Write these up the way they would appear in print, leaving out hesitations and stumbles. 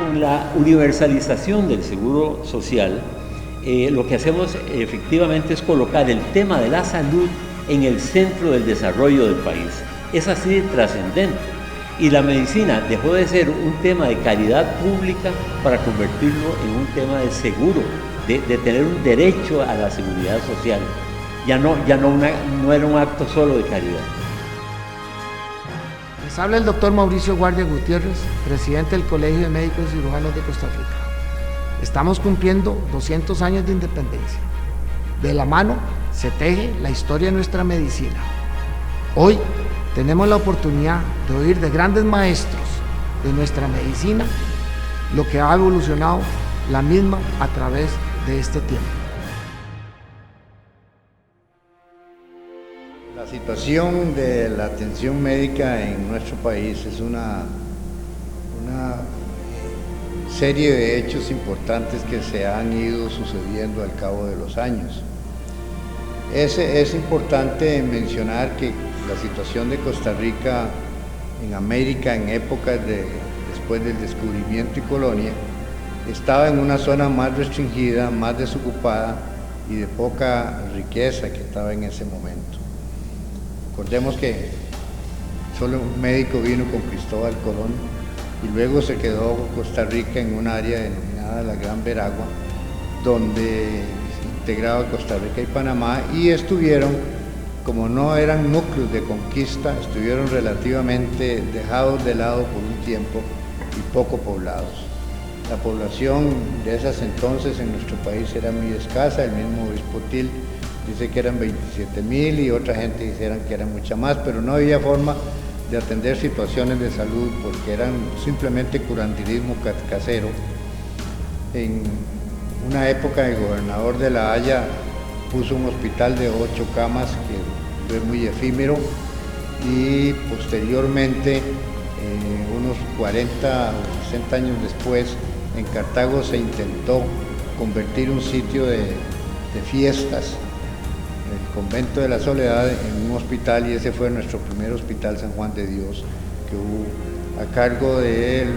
con la universalización del seguro social, lo que hacemos efectivamente es colocar el tema de la salud en el centro del desarrollo del país. Es así de trascendente. Y la medicina dejó de ser un tema de caridad pública para convertirlo en un tema de seguro, de tener un derecho a la seguridad social. Ya no era un acto solo de caridad. Les habla el doctor Mauricio Guardia Gutiérrez, presidente del Colegio de Médicos Cirujanos de Costa Rica. Estamos cumpliendo 200 años de independencia. De la mano se teje la historia de nuestra medicina. Hoy tenemos la oportunidad de oír de grandes maestros de nuestra medicina lo que ha evolucionado la misma a través de este tiempo. La situación de la atención médica en nuestro país es una serie de hechos importantes que se han ido sucediendo al cabo de los años. Es importante mencionar que la situación de Costa Rica en América en épocas después del descubrimiento y colonia estaba en una zona más restringida, más desocupada y de poca riqueza que estaba en ese momento. Recordemos que solo un médico vino con Cristóbal Colón y luego se quedó Costa Rica en un área denominada la Gran Veragua, donde integraba Costa Rica y Panamá, y estuvieron, como no eran núcleos de conquista, estuvieron relativamente dejados de lado por un tiempo y poco poblados. La población de esas entonces en nuestro país era muy escasa, el mismo obispo Til dice que eran 27,000 y otra gente dice que eran mucha más, pero no había forma de atender situaciones de salud porque eran simplemente curanderismo casero. En una época el gobernador de La Haya puso un hospital de 8 camas que fue muy efímero y posteriormente, unos 40 o 60 años después, en Cartago se intentó convertir un sitio de fiestas, el Convento de la Soledad, en un hospital, y ese fue nuestro primer hospital San Juan de Dios, que hubo a cargo de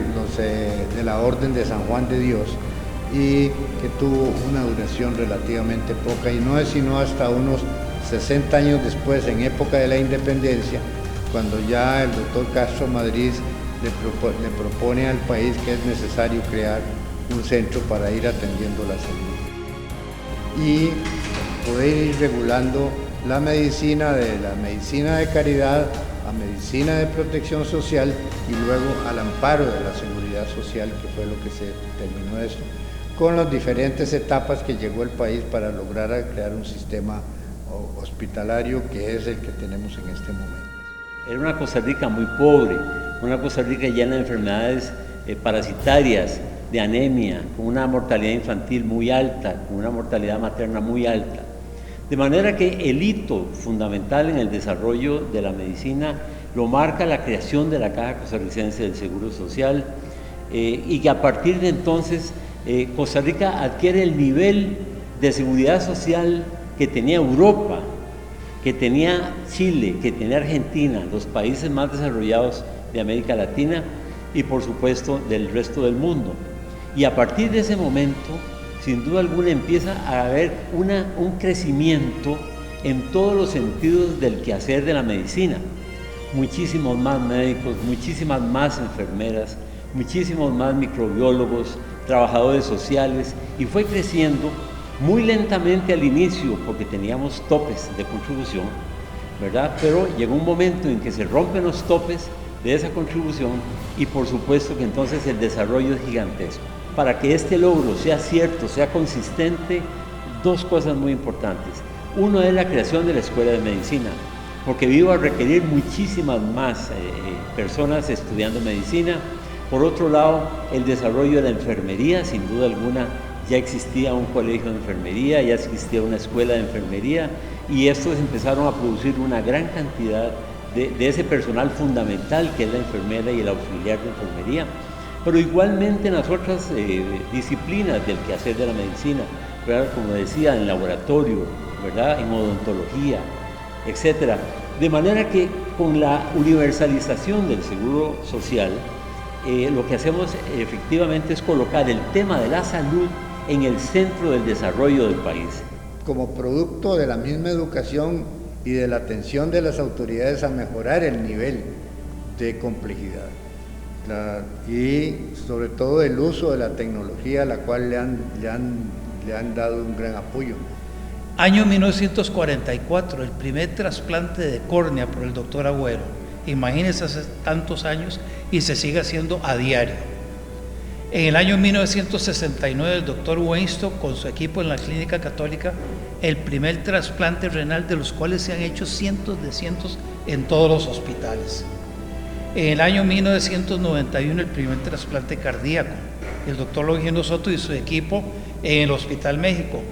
la Orden de San Juan de Dios, y que tuvo una duración relativamente poca, y no es sino hasta unos 60 años después, en época de la independencia, cuando ya el doctor Castro Madrid le propone al país que es necesario crear un centro para ir atendiendo la salud y poder ir regulando la medicina de caridad a medicina de protección social y luego al amparo de la seguridad social, que fue lo que se terminó esto, con las diferentes etapas que llegó el país para lograr crear un sistema hospitalario que es el que tenemos en este momento. Era una Costa Rica muy pobre, una Costa Rica llena de enfermedades parasitarias, de anemia, con una mortalidad infantil muy alta, con una mortalidad materna muy alta. De manera que el hito fundamental en el desarrollo de la medicina lo marca la creación de la Caja Costarricense del Seguro Social, y que a partir de entonces Costa Rica adquiere el nivel de seguridad social que tenía Europa, que tenía Chile, que tenía Argentina, los países más desarrollados de América Latina y por supuesto del resto del mundo. Y a partir de ese momento, sin duda alguna, empieza a haber un crecimiento en todos los sentidos del quehacer de la medicina. Muchísimos más médicos, muchísimas más enfermeras, muchísimos más microbiólogos, trabajadores sociales, y fue creciendo muy lentamente al inicio porque teníamos topes de contribución, ¿verdad? Pero llegó un momento en que se rompen los topes de esa contribución y por supuesto que entonces el desarrollo es gigantesco. Para que este logro sea cierto, sea consistente, dos cosas muy importantes. Uno es la creación de la Escuela de Medicina, porque iba a requerir muchísimas más personas estudiando medicina. Por otro lado, el desarrollo de la enfermería, sin duda alguna, ya existía un colegio de enfermería, ya existía una escuela de enfermería, y estos empezaron a producir una gran cantidad de ese personal fundamental que es la enfermera y el auxiliar de enfermería. Pero igualmente en las otras disciplinas del quehacer de la medicina, ¿verdad? Como decía, en laboratorio, ¿verdad? En odontología, etc. De manera que con la universalización del seguro social, lo que hacemos efectivamente es colocar el tema de la salud en el centro del desarrollo del país. Como producto de la misma educación y de la atención de las autoridades a mejorar el nivel de complejidad y sobre todo el uso de la tecnología, a la cual le han dado un gran apoyo. Año 1944, el primer trasplante de córnea por el doctor Agüero. Imagínense, hace tantos años y se sigue haciendo a diario. En el año 1969, el doctor Weinstock con su equipo en la Clínica Católica, el primer trasplante renal, de los cuales se han hecho cientos en todos los hospitales. En el año 1991, el primer trasplante cardíaco, el doctor Longino Soto y su equipo en el Hospital México.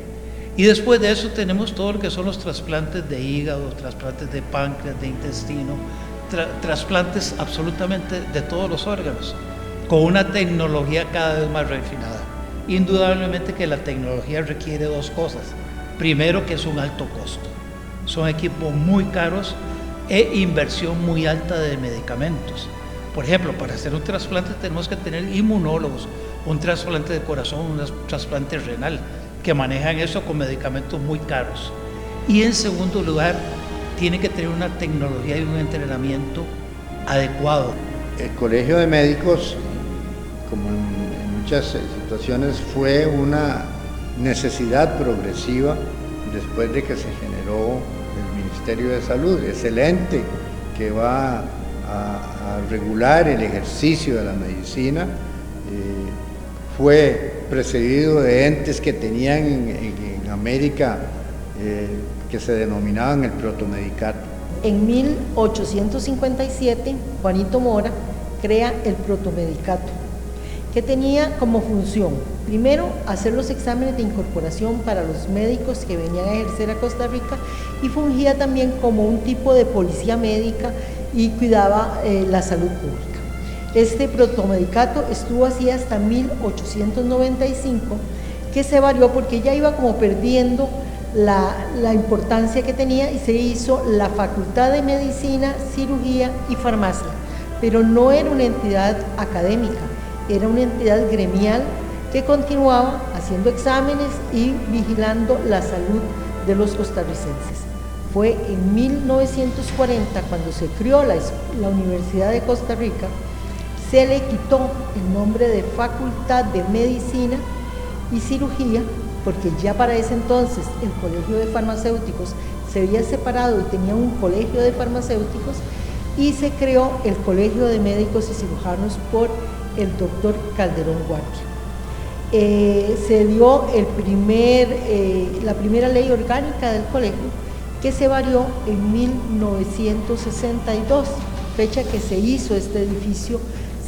Y después de eso tenemos todo lo que son los trasplantes de hígado, trasplantes de páncreas, de intestino, trasplantes absolutamente de todos los órganos, con una tecnología cada vez más refinada. Indudablemente que la tecnología requiere dos cosas. Primero, que es un alto costo. Son equipos muy caros e inversión muy alta de medicamentos. Por ejemplo, para hacer un trasplante tenemos que tener inmunólogos, un trasplante de corazón, un trasplante renal, que manejan eso con medicamentos muy caros. Y en segundo lugar, tiene que tener una tecnología y un entrenamiento adecuado. El Colegio de Médicos, como en muchas situaciones, fue una necesidad progresiva después de que se generó el Ministerio de Salud, excelente, que va a regular el ejercicio de la medicina. Fue precedido de entes que tenían en América que se denominaban el protomedicato. En 1857, Juanito Mora crea el protomedicato, que tenía como función, primero, hacer los exámenes de incorporación para los médicos que venían a ejercer a Costa Rica, y fungía también como un tipo de policía médica y cuidaba la salud pública. Este protomedicato estuvo así hasta 1895, que se varió porque ya iba como perdiendo la importancia que tenía, y se hizo la Facultad de Medicina, Cirugía y Farmacia, pero no era una entidad académica, era una entidad gremial que continuaba haciendo exámenes y vigilando la salud de los costarricenses. Fue en 1940 cuando se creó la Universidad de Costa Rica. Se le quitó el nombre de Facultad de Medicina y Cirugía, porque ya para ese entonces el Colegio de Farmacéuticos se había separado y tenía un colegio de farmacéuticos, y se creó el Colegio de Médicos y Cirujanos por el doctor Calderón Guardia. Se dio la primera ley orgánica del colegio, que se varió en 1962, fecha que se hizo este edificio,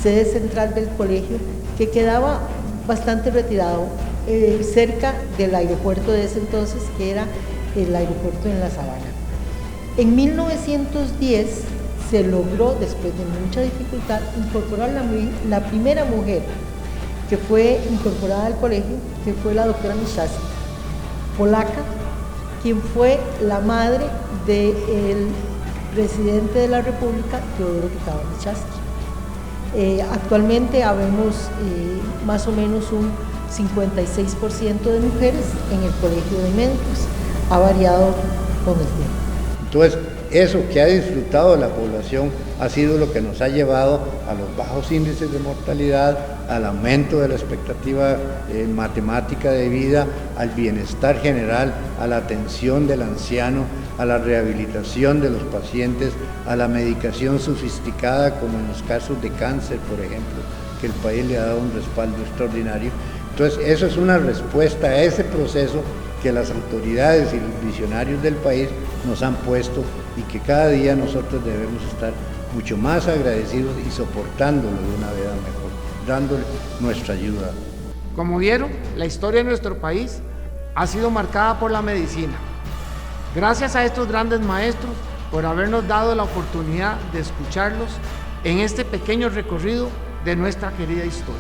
sede central del colegio, que quedaba bastante retirado, cerca del aeropuerto de ese entonces, que era el aeropuerto en La Sabana. En 1910 se logró, después de mucha dificultad, incorporar la primera mujer que fue incorporada al colegio, que fue la doctora Michasi, polaca, quien fue la madre del presidente de la República, Teodoro Quintana Michasi. Actualmente habemos más o menos un 56% de mujeres en el Colegio de Médicos. Ha variado con el tiempo. Entonces, eso que ha disfrutado la población ha sido lo que nos ha llevado a los bajos índices de mortalidad, al aumento de la expectativa matemática de vida, al bienestar general, a la atención del anciano, a la rehabilitación de los pacientes, a la medicación sofisticada, como en los casos de cáncer, por ejemplo, que el país le ha dado un respaldo extraordinario. Entonces, eso es una respuesta a ese proceso que las autoridades y los visionarios del país nos han puesto, y que cada día nosotros debemos estar mucho más agradecidos y soportándolo de una vida mejor, dándole nuestra ayuda. Como vieron, la historia de nuestro país ha sido marcada por la medicina. Gracias a estos grandes maestros por habernos dado la oportunidad de escucharlos en este pequeño recorrido de nuestra querida historia.